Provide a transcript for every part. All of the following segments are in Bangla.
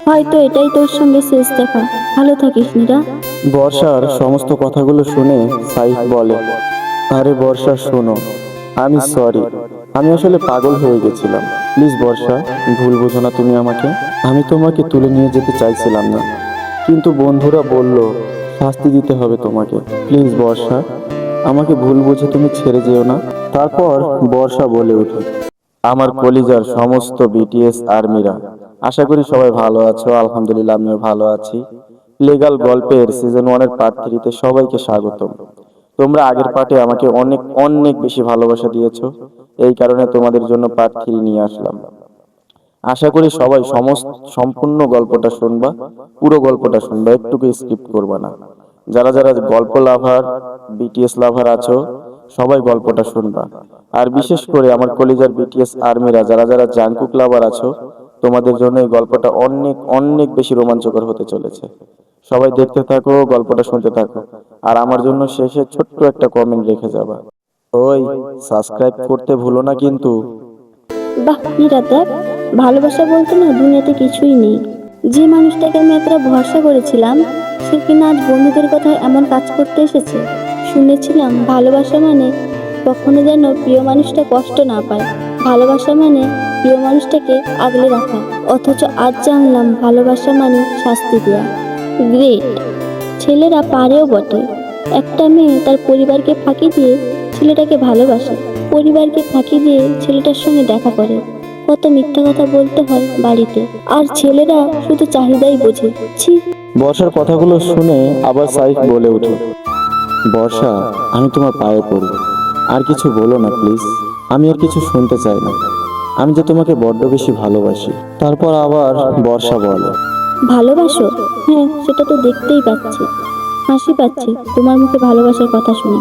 হয়তো এটাই তোর সঙ্গে শেষ দেখা। ভালো থাকিস নীরা। বর্ষার সমস্ত কথাগুলো শুনে সাইফ বলে, আরে বর্ষা শোনো, আমি সরি, আমি আসলে পাগল হয়ে গেছিলাম। প্লিজ বর্ষা, ভুল বুঝো না তুমি আমাকে। আমি তোমাকে তুলে নিয়ে যেতে চাইছিলাম না, কিন্তু বন্ধুরা বলল শাস্তি দিতে হবে তোমাকে। প্লিজ বর্ষা, আমাকে ভুল বুঝে তুমি ছেড়ে যেও না। তারপর বর্ষা বলে ওঠে, আমার কলিজার সমস্ত বিটিএস আর্মিরা, আশা করি সবাই ভালো আছো। আলহামদুলিল্লাহ, আমিও ভালো আছি। লিগ্যাল গল্পের সিজন 1 এর পার্ট 3-তে সবাইকে স্বাগতম। তোমরা আগের পার্টে আমাকে অনেক অনেক বেশি ভালোবাসা দিয়েছো, এই কারণে তোমাদের জন্য পার্ট 3 নিয়ে আসলাম। আশা করি সবাই সম্পূর্ণ গল্পটা শুনবা, পুরো গল্পটা শুনবা, একটুকু স্কিপ করবা না। যারা যারা গল্প লাভার, বিটিএস লাভার আছো, সবাই গল্পটা শুনবা। আর বিশেষ করে আমার কলিজার বিটিএস আর্মিরা, যারা যারা জাংকুক লাভার আছো, তোমাদের জন্য এই গল্পটা অনেক অনেক বেশি রোমাঞ্চকর হতে চলেছে। সবাই দেখতে থাকো, গল্পটা শুনতে থাকো, আর আমার জন্য শেষে ছোট্ট একটা কমেন্ট রেখে যাবা। ওই, সাবস্ক্রাইব করতে ভুলো না কিন্তু। বাহ নীরা, দেখ, ভালোবাসা বলতে না দুনিয়াতে কিছুই নেই। যে মানুষটাকে আমি এতটা ভরসা করেছিলাম, সে কিনা আজ বন্ধুদের কথায় এমন কাজ করতে এসেছে। শুনেছিলাম ভালোবাসা মানে কখনো যেন প্রিয় মানুষটা কষ্ট না পায়, ভালোবাসা মানে প্রিয় মানুষটাকে আগলে রাখা। অথচ আজ জানলাম ভালোবাসা মানে শাস্তি দেওয়া। গ্রেট। ছেলেরা পারেও বটে। একটা মেয়ে তার পরিবারকে ফাঁকি দিয়ে ছেলেটাকে ভালোবাসে, পরিবারকে ফাঁকি দিয়ে ছেলেটার সঙ্গে দেখা করে। কত মিথ্যা কথা বলতে হয় বাড়িতে, আর ছেলেরা শুধু চাহিদাই বোঝে। ছি। বর্ষার কথাগুলো শুনে আবার সাইফ বলে ওঠে, বর্ষা, আমি তোমার পায়ে পড়ি, আর কিছু বলো না প্লিজ। আমি আর কিছু শুনতে চাই না। আমি যে তোমাকে বড্ড বেশি ভালোবাসি। তারপর আবার বর্ষা বলে, ভালোবাসো? হ্যাঁ, সেটা তো দেখতেই পাচ্ছি। হাসি পাচ্ছে তোমার মুখে ভালোবাসার কথা শুনে।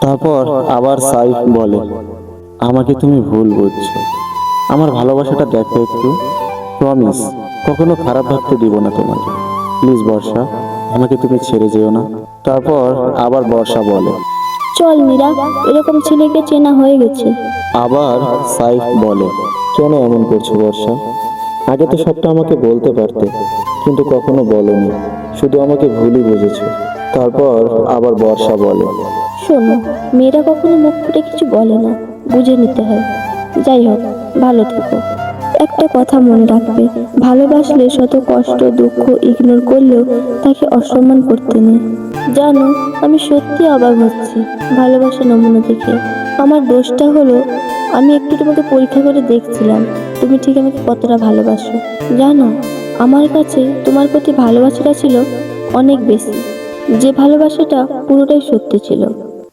তারপর আবার সাইফ বলে, আমাকে তুমি ভুল বুঝছো। আমার ভালোবাসাটা দেখো একটু, প্রমিস কখনো খারাপ ভাবতে দিব না তোমাকে। প্লিজ বর্ষা, আমাকে তুমি ছেড়ে যেও না। তারপর আবার বর্ষা বলে, চল নীরা, এরকম ছেলেকে চেনা হয়ে গেছে। আবার সাইফ বলে, কেন এমন করছো বর্ষা? আগে তো সবটা আমাকে বলতে পারতে, কিন্তু কখনো বলনি, শুধু আমাকে ভুলই বুঝেছো। তারপর আবার বর্ষা বলে, শোনো, মেয়েরা কখনো মুখ ফুটে কিছু বলে না, বুঝে নিতে হয়। যাই হোক, ভালো থেকো। একটা কথা মনে রাখবে, ভালোবাসলে শত কষ্ট দুঃখ ইগনোর করলেও তাকে অসম্মান করতে নেই। জানো, আমি সত্যি অবাক হচ্ছি ভালোবাসা নমুনা দেখে। আমার দোষটা হলো আমি একটু তোমাকে পরীক্ষা করে দেখছিলাম তুমি ঠিক আমাকে কতটা ভালোবাসো। জানো, আমার কাছে তোমার প্রতি ভালোবাসাটা ছিল অনেক বেশি, যে ভালোবাসাটা পুরোটাই সত্যি ছিল।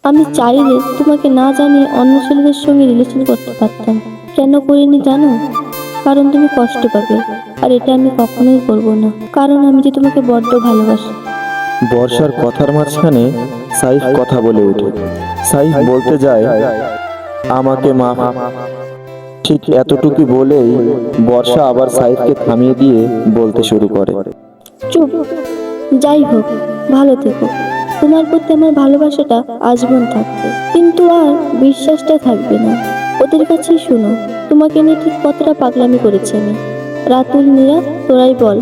আমি চাইলে তোমাকে না জানিয়ে অন্য ছেলেদের সঙ্গে রিলেশন করতে পারতাম। কেন করিনি জানো? কারণ তুমি কষ্ট পাবে, আর এটা আমি কখনোই করব না, কারণ আমি যে তোমাকে বড্ড ভালোবাসি। বর্ষার কথার মাঝখানে সাইফ কথা বলে ওঠে। সাইফ বলতে যায়, আমাকে মাফ। ঠিক এতটুকু বলেই বর্ষা আবার সাইফকে থামিয়ে দিয়ে বলতে শুরু করে, চুপ। যাই হোক, ভালো থেকো। তোমার প্রতি আমার ভালোবাসাটা আজীবন থাকবে, কিন্তু আর বিশ্বাসটা থাকবে না। ওদের কাছেই শুনো তোমাকে নিয়ে ঠিক কতটা পাগলামি করেছি আমি। রাতুল, নীরা, তোরাই বল।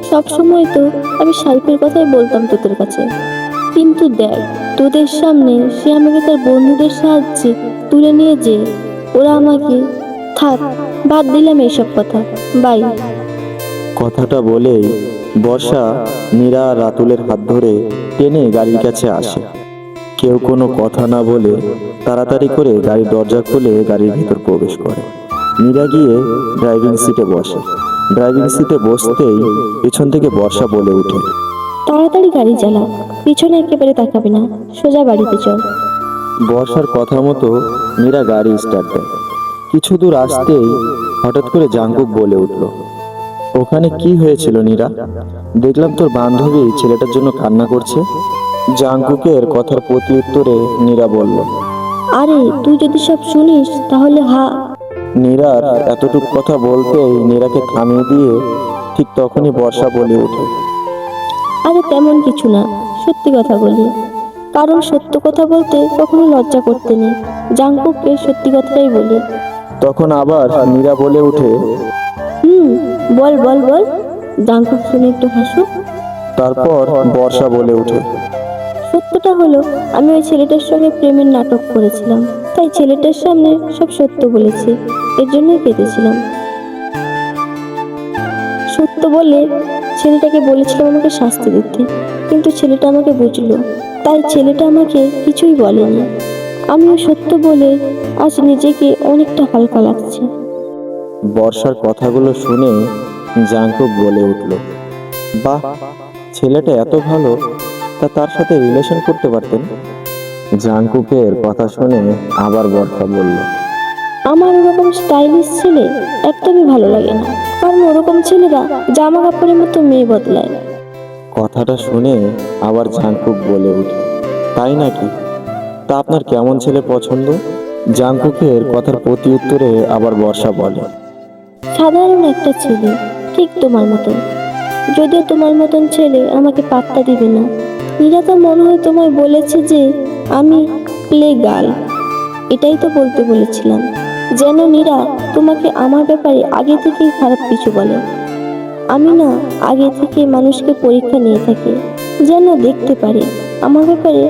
সব সময় তো আমি সাইফের কথাই বলতাম তোদের কাছে, কিন্তু দেখ, তোদের সামনে সে আমাকে তার বন্ধুদের সাহায্যে তুলে নিয়ে যে ওরা আমাকে, থাক, বাদ দিলাম এইসব কথা। বাই। কথাটা বলেই বর্ষা নীরা আর রাতুলের হাত ধরে টেনে গাড়ির কাছে আসে। কেউ কোনো কথা না বলে তাড়াতাড়ি করে গাড়ির দরজা খুলে গাড়ির ভিতর প্রবেশ করে। নীরা গিয়ে ড্রাইভিং সিটে বসে। ড্রাইভিং সিটে বসতেই পিছন থেকে বর্ষা বলে ওঠে, তাড়াতাড়ি গাড়ি চালা, পিছনে একেবারে তাকাবি না, সোজা বাড়িতে চল। বর্ষার কথা মতো নীরা গাড়ি স্টার্ট দেয়। কিছু দূর আসতেই হঠাৎ করে জাঙ্কুক বলে উঠল, ওখানে কি হয়েছিল নীরা? দেখলাম তোর বান্ধবী ছেলেটার জন্য কান্না করছে। জাঙ্কুকের কথার প্রতি উত্তরে নীরা বলল, আরে তুই যদি সব শুনিস তাহলে নীরার এতটুকু কথা বলতেই নীরাকে থামিয়ে দিয়ে ঠিক তখনই বর্ষা বলে ওঠে, আরে তেমন কিছু না, সত্যি কথা বলি, কারণ সত্য কথা বলতে কখনো লজ্জা করতে নেই। জাঙ্কুককে সত্যি কথাটাই বলি। তখন আবার নীরা বলে ওঠে, হুম, বল বল বল। জাঙ্কুক শুনে একটু হাসো। তারপর বর্ষা বলে ওঠে, সত্যটা হলো আমি ওই ছেলেটার সঙ্গে প্রেমের নাটক করেছিলাম, তাই ছেলেটার সামনে সব সত্য বলেছি, এর জন্যই কেঁদেছিলাম। সত্য বলে ছেলেটাকে বলেছিলাম আমাকে শাস্তি দিতে, কিন্তু ছেলেটা আমাকে বুঝলো, তাই ছেলেটা আমাকে কিছুই বলেনি। আমিও সত্য বলে আজ নিজেকে অনেকটা হালকা লাগছে। বর্ষার কথাগুলো শুনে জাঙ্কুক বলে উঠল, বাহ, ছেলেটা এত ভালো, তা তার সাথে রিলেশন করতে পারতেন। জাঙ্কুকের কথা শুনে আবার বর্ষা বলল, আমার ওরকম স্টাইলিশ ছেলে একদমই ভালো লাগে না, কারণ ওরকম ছেলেরা জামা কাপড়ের মতো মেয়ে বদলায়। কথাটা শুনে আবার জাঙ্কুক বলে উঠে, তাই নাকি? তা আপনার কেমন ছেলে পছন্দ? জাঙ্কুকের কথার প্রতি উত্তরে আবার বর্ষা বলে, সাধারণ একটা ছেলে, ঠিক তোমার মতন। যদিও তোমার মতন ছেলে আমাকে পাত্তা দিবে না। নীরা তো মনে হয় তোমায় বলেছে যে আমি প্লে গার্ল, এটাই তো বলতে বলেছিলাম। যেন নীরা তোমাকে আমার ব্যাপারে আগে থেকেই খারাপ কিছু বলে। আমি না আগে থেকে মানুষকে পরীক্ষা নিয়ে থাকি, যেন দেখতে পারি আমার ব্যাপারে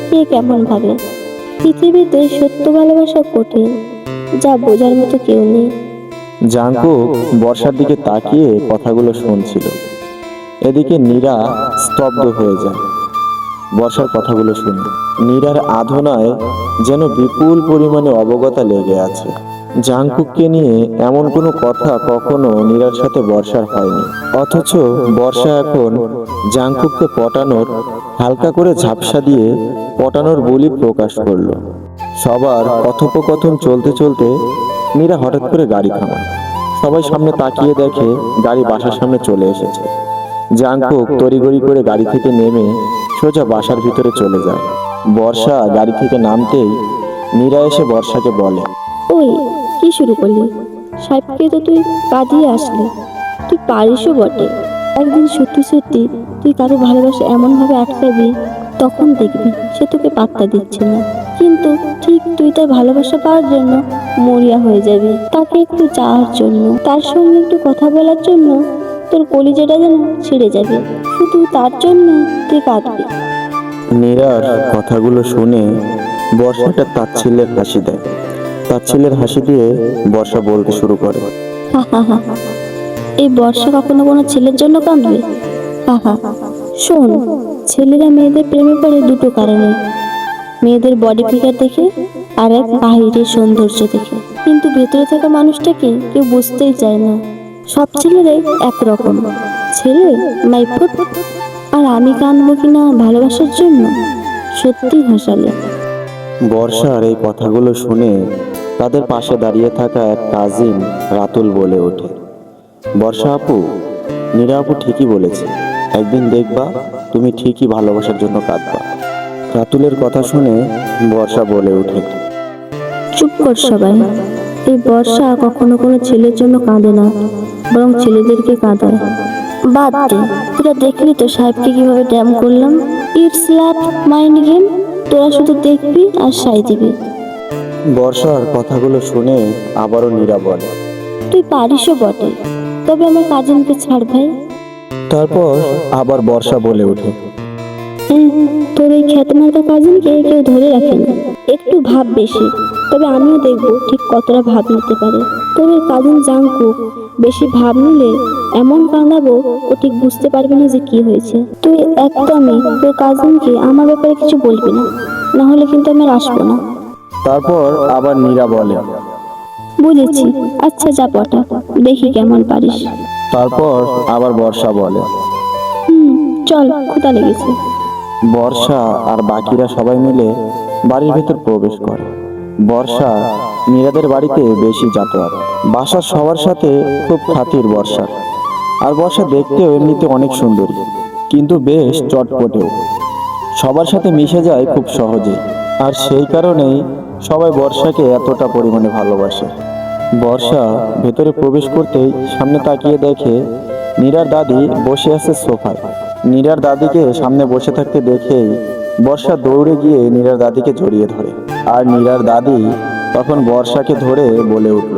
কে কেমন ভাবে। পৃথিবীতে সত্য ভালোবাসা কঠিন, যা বোঝার মতো কেউ নেই। জাঙ্কুক বর্ষার দিকে তাকিয়ে কথাগুলো শুনছিল। এদিকে নীরা স্তব্ধ হয়ে যায় বর্ষার কথাগুলো শুনে। নীরার আধনায় যেন বিপুল পরিমাণে অবগতা লেগে আছে। জাঙ্কুককে নিয়ে এমন কোনো কথা কখনো নীরার সাথে বর্ষার হয়নি, অথচ বর্ষা এখন জাঙ্কুককে পটানোর, হালকা করে ঝাপসা দিয়ে পটানোর বলি প্রকাশ করলো। সবার কথোপকথন চলতে চলতে নীরা হঠাৎ করে গাড়ি থামায়। সবাই সামনে তাকিয়ে দেখে গাড়ি বাসার সামনে চলে এসেছে। জাঙ্কুক তড়িঘড়ি করে গাড়ি থেকে নেমে সোজা বাসার ভিতরে চলে যায়। বর্ষা গাড়ি থেকে নামতেই নীরা এসে বর্ষাকে বলে, ওই কি শুরু করলি? সাহেবকে তো তুই কাঁদিয়ে আসলি, তুই পারিসও বটে। একদিন সত্যি সত্যি তুই কারো ভালোবাসা এমনভাবে আটকাবি, তখন দেখবি সে তোকে পাত্তা দিচ্ছে না, কিন্তু ঠিক তুই তার ভালোবাসা পাওয়ার জন্য মরিয়া হয়ে যাবি। তাকে একটু চাওয়ার জন্য, তার সঙ্গে একটু কথা বলার জন্য তোর কলিজাটা যেন ছিঁড়ে যাবে, শুধু তার জন্য তুই কাঁদবি। নীরার কথাগুলো শুনে বর্ষাটা তাচ্ছিল্যের হাসি দেয়। তাচ্ছিল্যের হাসি দিয়ে বর্ষা বলতে শুরু করে, হা হা হা। এই বর্ষা কখনো কোনো ছেলের জন্য কাঁদবে? হা হা। শোন, ছেলেরা মেয়েদের প্রেমে পড়ে দুটো কারণে, মেয়েদের বডি ফিগার দেখে আর এক বাহিরের সৌন্দর্য দেখে, কিন্তু ভেতরে থাকা মানুষটাকে কেউ বুঝতেই চায় না। সব ছেলেরাই একরকম। ছেলে মাই ফুট, আর আমি কাঁদবো কিনা ভালোবাসার জন্য? সত্যি হাসালে। বর্ষার এই কথাগুলো শুনে তাদের পাশে দাঁড়িয়ে থাকা এক কাজিন রাতুল বলে ওঠে, বর্ষা আপু, নীরা আপু ঠিকই বলেছে, একদিন দেখবা তুমি ঠিকই ভালোবাসার জন্য কাঁদবা। রাতুলের কথা শুনে বর্ষা বলে ওঠে, চুপ কর সবাই। এই বর্ষা কখনো কোনো ছেলের জন্য কাঁদে না, বরং ছেলেদেরকে কাঁদায়। বাদ দে, তোরা দেখলি তো সাহেবকে কিভাবে ড্যাম করলাম। ইটস লাভ মাইন্ড গেম, তোরা শুধু দেখবি আর সাই দিবি। বর্ষার কথাগুলো শুনে আবারও নীরা বলে, তুই পারিসও বটে, তবে আমার কাজিনকে ছাড় ভাই। তারপর আবার বর্ষা বলে ওঠে, তোর এই খ্যাতমার্কা কাজিনকে কেউ ধরে রাখে না, একটু ভাব বেশি, তবে আমিও দেখবো ঠিক কতটা ভাব নিতে পারে। তোর এই কাজিন জাঙ্কুক বেশি ভাব নিলে এমন কাঁদাবো ও ঠিক বুঝতে পারবে না যে কি হয়েছে। তুই একদমই তোর কাজিনকে আমার ব্যাপারে কিছু বলবি না, না হলে কিন্তু আমি আর আসবো না। তারপর আবার নীরা বলে, বুঝেছি, আচ্ছা যা পটা, দেখি কেমন পারিস। তারপর আবার বর্ষা বলে, চল, ক্ষুধা লেগেছে। বর্ষা আর বাকিরা সবাই মিলে বাড়ির ভেতর প্রবেশ করে। বর্ষা নীরাদের বাড়িতে বেশি যাতায়াত, বাসার সবার সাথে খুব খাতির বর্ষার। আর বর্ষা দেখতেও এমনিতে অনেক সুন্দরী, কিন্তু বেশ চটপটেও, সবার সাথে মিশে যায় খুব সহজে। আর সেই কারণেই সবাই বর্ষাকে এতটা পরিমাণে ভালোবাসে। বর্ষা ভেতরে প্রবেশ করতেই সামনে তাকিয়ে দেখে নীরার দাদি বসে আছে সোফায়। নীরার দাদিকে সামনে বসে থাকতে দেখেই বর্ষা দৌড়ে গিয়ে নীরার দাদিকে জড়িয়ে ধরে। আর নীরার দাদি তখন বর্ষাকে ধরে বলে উঠল,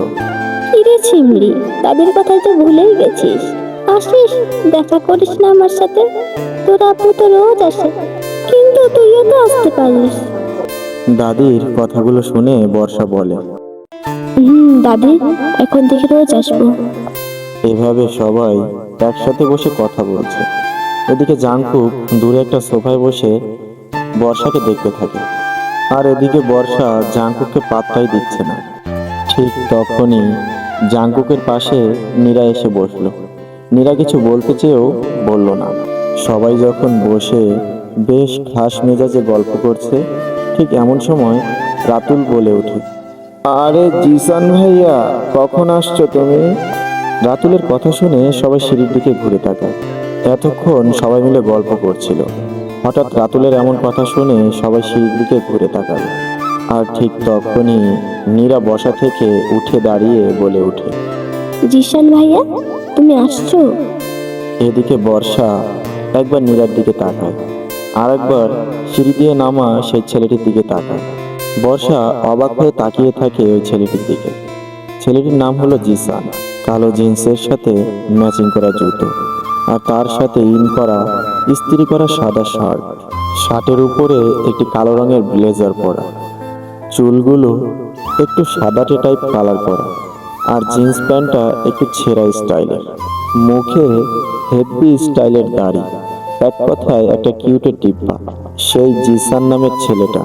কিরে ছিমড়ি, তাদের কথাই তো ভুলেই গেছিস। আসিস, দেখা করিস না আমার সাথে? তোর আপু তো রোজ আসে, কিন্তু তুইও তো আসতে পারিস। দাদির কথাগুলো শুনে বর্ষা বলে, দাদি, এখন থেকে রোজ আসবো। এভাবে সবাই একসাথে বসে কথা বলছে। এদিকে জাংকুক দূরে একটা সোফায় বসে বর্ষাকে দেখতে থাকে, আর এদিকে বর্ষা জাংকুককে পাত্তাই দিচ্ছে না। ঠিক তখনই জাংকুকের পাশে নীরা এসে বসলো। নীরা কিছু বলতে চেয়েও বলল না। সবাই যখন বসে বেশ খাস মেজাজে গল্প করছে, ঠিক এমন সময় রাতুল বলে ওঠে, আরে জিসান ভাইয়া, কখন আসছো তুমি? রাতুলের কথা শুনে সবাই সিঁড়ির দিকে ঘুরে তাকায়। এতক্ষণ সবাই মিলে গল্প করছিল। হঠাৎ রাতুলের এমন কথা শুনে সবাই সিঁড়ির দিকে ঘুরে তাকালো। আর ঠিক তখনই নীরা বসা থেকে উঠে দাঁড়িয়ে বলে ওঠে, জিশান ভাইয়া, তুমি আসছো? এদিকে বর্ষা একবার নীরার দিকে তাকায়, আর একবার সিঁড়ি দিয়ে নামা সেই ছেলেটির দিকে তাকায়। বর্ষা অবাক হয়ে তাকিয়ে থাকে ওই ছেলেটির দিকে। ছেলেটির নাম হলো জিসান। কালো জিন্সের সাথে ম্যাচিং করা জুতো, আর তার সাথে ইন করা ইস্ত্রি করা সাদা শার্ট। শার্টের উপরে একটি কালো রঙের ব্লেজার পরা, চুলগুলো একটু সাদাটে টাইপ কালার করা, আর জিন্স প্যান্টটা একটু ছেঁড়া স্টাইলের। মুখে হেভি স্টাইলের দাড়ি, এক কথায় একটা কিউটের টিপ্পা। সেই জিসান নামের ছেলেটা।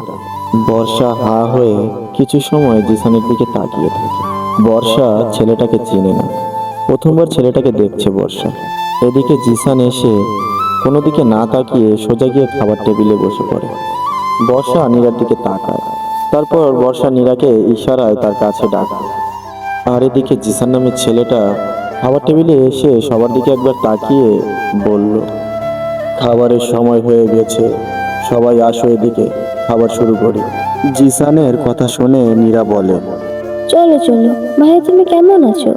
বর্ষা হা হয়ে কিছু সময় জিসানের দিকে তাকিয়ে থাকে। বর্ষা ছেলেটাকে চেনে না, প্রথমবার ছেলেটাকে দেখছে বর্ষা। এদিকে জিসান এসে কোনো দিকে না তাকিয়ে সোজা গিয়ে খাবার টেবিলে বসে পড়ে। বর্ষা নীরার দিকে তাকায়, তারপর বর্ষা নীরাকে ইশারায় তার কাছে ডাকে। আর এদিকে জিসান নামের ছেলেটা খাবার টেবিলে এসে সবার দিকে একবার তাকিয়ে বলল, খাবারের সময় হয়ে গেছে, সবাই আসো এদিকে, খাবার শুরু করি। জিসানের কথা শুনে নীরা বলে, চলো চলো ভাইয়া, তুমি কেমন আছো?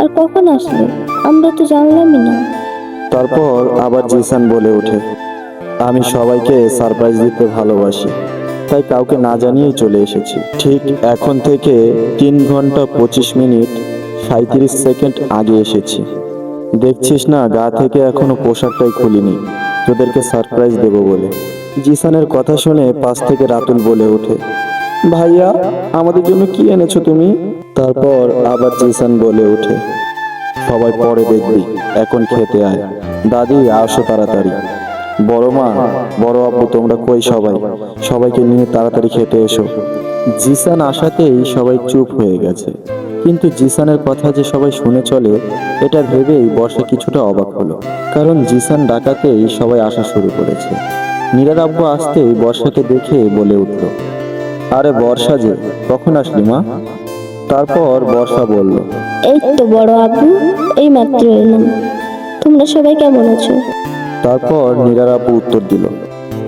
আর কখন আসলে? আমরা তো জানলামই না। তারপর আবার জিসান বলে ওঠে, আমি সবাইকে সারপ্রাইজ দিতে ভালোবাসি, তাই কাউকে না জানিয়েই চলে এসেছি। ঠিক এখন থেকে 3 ঘন্টা 25 মিনিট 37 সেকেন্ড আগে এসেছি। দেখছিস না, গা থেকে এখনো পোশাকটাই খুলিনি, তোদেরকে সারপ্রাইজ দেব বলে। জিসানের কথা শুনে পাশ থেকে রাতুল বলে ওঠে, ভাইয়া, আমাদের জন্য কি এনেছো তুমি? তারপর আবার জিসান বলে ওঠে, সবাই পরে দেখবি, এখন খেতে আয়। দাদি, আসো তাড়াতাড়ি। বড় মা, বড় আপু, তোমরা কই? সবাইকে নিয়ে তাড়াতাড়ি খেতে এসো। জিসান আসাতেই সবাই চুপ হয়ে গেছে, কিন্তু জিসানের কথা যে সবাই শুনে চলে এটা ভেবেই বর্ষা কিছুটা অবাক হলো। কারণ জিসান ডাকাতেই সবাই আসা শুরু করেছে। নীরার আব্বু আসতেই বর্ষাকে দেখে বলে উঠল, আরে বর্ষা যে, কখন আসলি মা? তারপর বর্ষা বলল, এই তো বড় আপু, এই মাত্র এলাম। তোমরা সবাই কেমন আছো? তারপর নীরার আব্বু উত্তর দিল,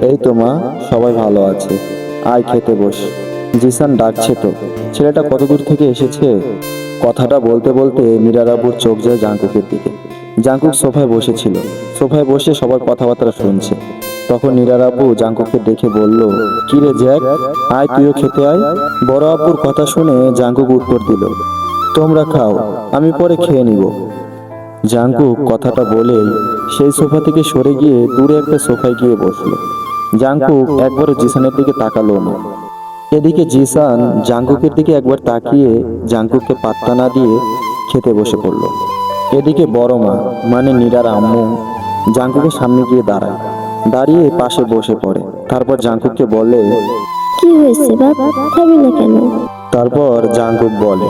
এই তো মা, সবাই ভালো আছে, আয় খেতে বস। জিসান ডাকছে তো, ছেলেটা কত দূর থেকে এসেছে। কথাটা বলতে বলতে নীরার আব্বুর চোখ যায় জাংকুকের দিকে। জাংকুক সোফায় বসেছিল, সোফায় বসে সবার কথাবার্তা শুনছে। তখন নীরার আব্বু জাংকুককে দেখে বলল, কি রে জ্যাক, আয় তুইও খেতে আয়। বড় আব্বুর কথা শুনে জাংকুক উত্তর দিল, তোমরা খাও, আমি পরে খেয়ে নিব। জাংকুক কথাটা বলেই সেই সোফা থেকে সরে গিয়ে দূরে একটা সোফায় গিয়ে বসলো। জাংকুক একবারও জিসানের দিকে তাকালো না। এদিকে জিসান জাংকুকের দিকে একবার তাকিয়ে জাংকুককে পাত্তা না দিয়ে খেতে বসে পড়ল। এদিকে বড় মা মানে নীরার আম্মু জাংকুকের সামনে গিয়ে দাঁড়ায়, দাঁড়িয়ে পাশে বসে পড়ে। তারপর জাংকুককে বলে, কি হয়েছে বাপ, খাবি না কেন? তারপর জাংকুক বলে,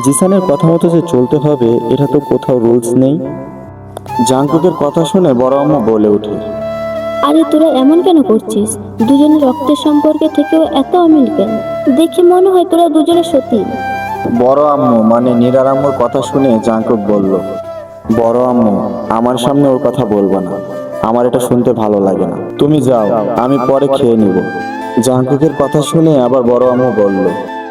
জিসানের কথা মতো যে চলতে হবে এটা তো কোথাও রুলস নেই। জাংকুকের কথা শুনে বড় আম্মু বলে ওঠে, আরে তোরা এমন কেন করছিস? দুজনের রক্তের সম্পর্কে থেকেও এত অমিল কেন? দেখে মনে হয় তোরা দুজনে সত্যি। বড় আম্মু মানে নীরার আম্মুর কথা শুনে জাংকুক বলল, বড় আম্মু, আমার সামনে ওর কথা বলবো না, আমার এটা শুনতে ভালো লাগে না, তুমি যাও, আমি পরে খেয়ে নিব। জাংকুকের কথা শুনে আবার বড় আম্মু বলল,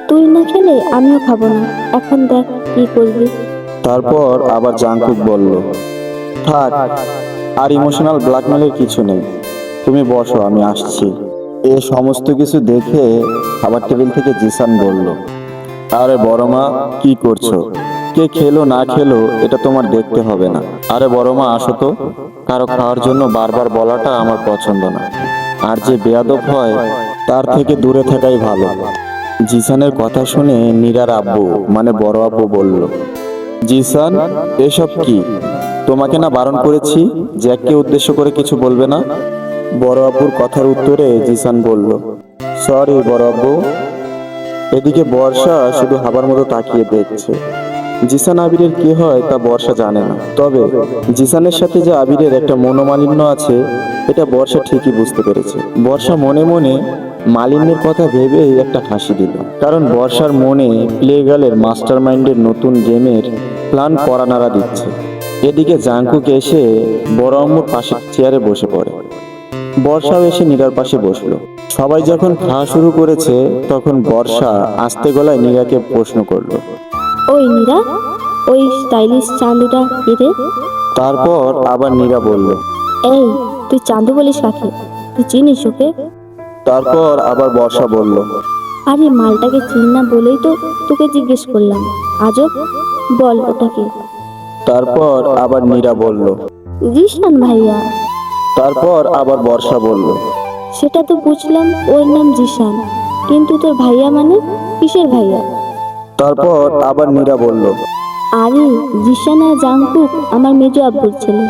তুই না খেলে আমিও খাবো না, এখন দেখ কি করবি। তারপর আবার জাংকুক বলল, থাক, আর ইমোশনাল ব্ল্যাকমেলের কিছু নেই, তুমি বসো, আমি আসছি। এ সমস্ত কিছু দেখে খাবার টেবিল থেকে জিসান বলল, আরে বড় মা, কি করছো? কে খেলো না খেলো এটা তোমার দেখতে হবে না। আরে বড় মা আসো তো, কারো খাওয়ার জন্য বারবার বলাটা আমার পছন্দ না। আর যে বেয়াদব হয় তার থেকে দূরে থাকাই ভালো। জিসানের কথা শুনে নীরার আব্বু মানে বড় আব্বু বলল, জিসান এসব কি? তোমাকে না বারণ করেছি জ্যাককে উদ্দেশ্য করে কিছু বলবে না? বড় আব্বুর কথার উত্তরে জিসান বলল, সরি বড় আব্বু। এদিকে বর্ষা শুধু হাবার মতো তাকিয়ে দেখছে। জিসান আবিরের কি হয় তা বর্ষা জানে না, তবে জিসানের সাথে যে আবিরের একটা মনোমালিন্য আছে এটা বর্ষা ঠিকই বুঝতে পেরেছে। বর্ষা মনে মনে মালিন্যের কথা ভেবেই একটা হাসি দিল, কারণ বর্ষার মনে প্লে গার্লের মাস্টার মাইন্ডের নতুন গেমের প্ল্যান করা নাড়া দিচ্ছে। এদিকে জাঙ্কুক এসে বড় আম্মুর পাশে চেয়ারে বসে পড়ে। বর্ষাও এসে নীরার পাশে বসলো। সবাই যখন খাওয়া শুরু করেছে তখন বর্ষা আস্তে গলায় নীরাকে প্রশ্ন করলো। ওই নীরা, ওই স্টাইলিশ চান্দুটা কে রে? তারপর আবার নীরা বলল। এই, তুই চান্দু বলিস কাকে? তুই চিনিস ওকে? তারপর আবার বর্ষা বলল। আরে মালটাকে চিনি না বলেই তো তোকে জিজ্ঞেস করলাম। আজব, বল ওটাকে। তারপর আবার নীরা বলল। জিশান ভাইয়া। তারপর আবার বর্ষা বলল। সেটা তো বুঝলাম, ওর নাম জিশান, কিন্তু তোর ভাইয়া মানে কিসের ভাইয়া? তারপর আবার নীরা বলল। আরে জিশান আর জাংকুক আমার মেজো আব্বুর ছেলে।